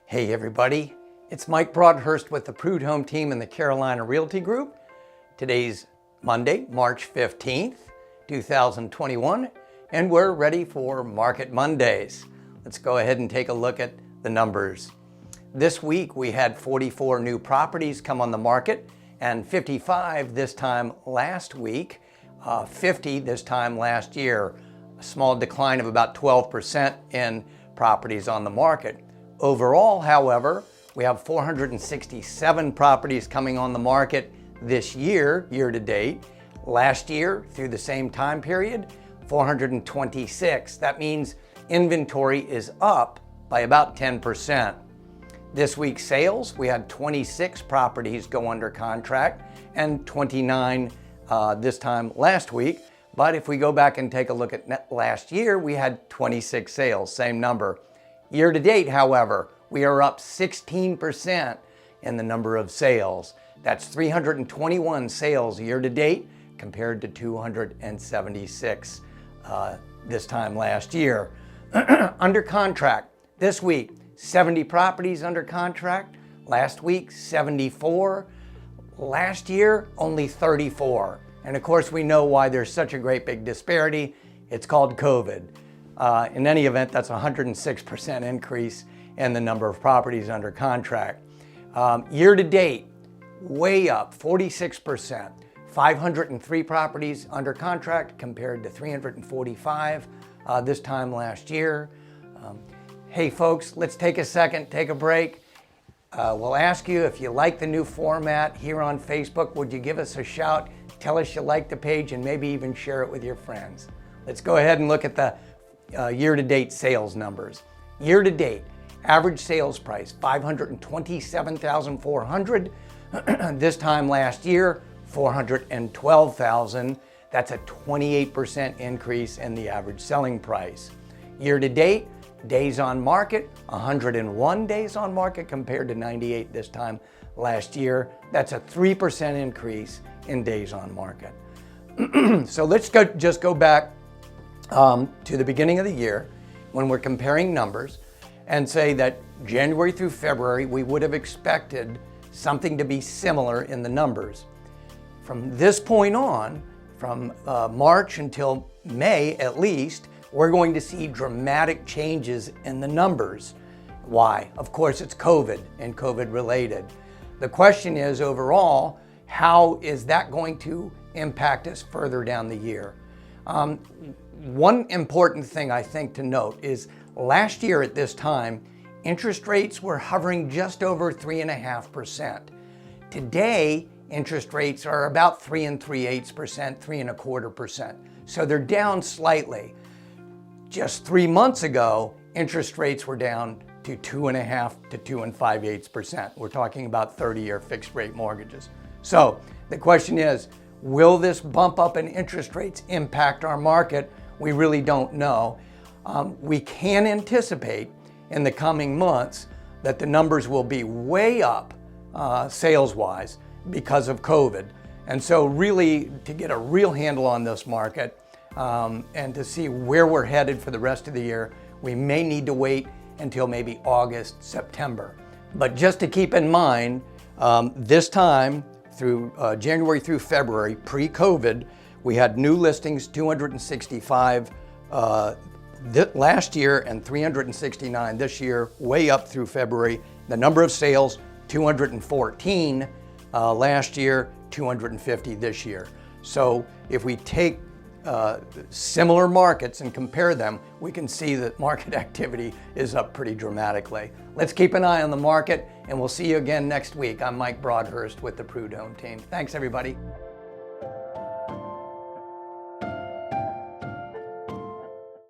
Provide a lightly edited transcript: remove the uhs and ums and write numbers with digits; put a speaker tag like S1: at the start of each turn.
S1: Hey everybody, it's Mike Broadhurst with the Prudhomme team in the Carolina Realty Group. Today's Monday, March 15th, 2021, and we're ready for Market Mondays. Let's go ahead and take a look at the numbers. This week we had 44 new properties come on the market and 55 this time last week, 50 this time last year. A small decline of about 12% in properties on the market. Overall, however, we have 467 properties coming on the market this year, year to date. Last year, through the same time period, 426. That means inventory is up by about 10%. This week's sales, we had 26 properties go under contract and 29 this time last week. But if we go back and take a look at last year, we had 26 sales, same number. Year to date, however, we are up 16% in the number of sales. That's 321 sales year to date compared to 276 this time last year. Under contract this week, 70 properties under contract. Last week, 74. Last year, only 34. And of course, we know why there's such a great big disparity. It's called COVID. In any event, that's a 106% increase in the number of properties under contract. Year to date, way up, 46%. 503 properties under contract compared to 345 this time last year. Hey folks, let's take a second, take a break. We'll ask you if you like the new format here on Facebook, would you give us a shout, tell us you like the page, and maybe even share it with your friends. Let's go ahead and look at the year-to-date sales numbers. Year-to-date, average sales price, $527,400. This time last year, $412,000. That's a 28% increase in the average selling price. Year-to-date, days on market, 101 days on market compared to 98 this time last year. That's a 3% increase in days on market. So let's just go back to the beginning of the year when we're comparing numbers and say that January through February, we would have expected something to be similar in the numbers. From this point on, from March until May at least, we're going to see dramatic changes in the numbers. Why? Of course, it's COVID and COVID related. The question is overall, how is that going to impact us further down the year? One important thing I think to note is last year at this time, interest rates were hovering just over 3.5%. Today, interest rates are about 3 3/8%, 3.25%. So they're down slightly. Just 3 months ago, interest rates were down to 2.5 to 2 5/8%. We're talking about 30-year fixed rate mortgages. So the question is, will this bump up in interest rates impact our market? We really don't know. We can anticipate in the coming months that the numbers will be way up sales-wise because of COVID. And so really, to get a real handle on this market and to see where we're headed for the rest of the year, we may need to wait until maybe August, September. But just to keep in mind, this time through January through February, pre-COVID, we had new listings, 265 last year and 369 this year, way up through February. The number of sales, 214 last year, 250 this year. So if we take similar markets and compare them, we can see that market activity is up pretty dramatically. Let's keep an eye on the market, and we'll see you again next week. I'm Mike Broadhurst with the Prudhomme team. Thanks, everybody.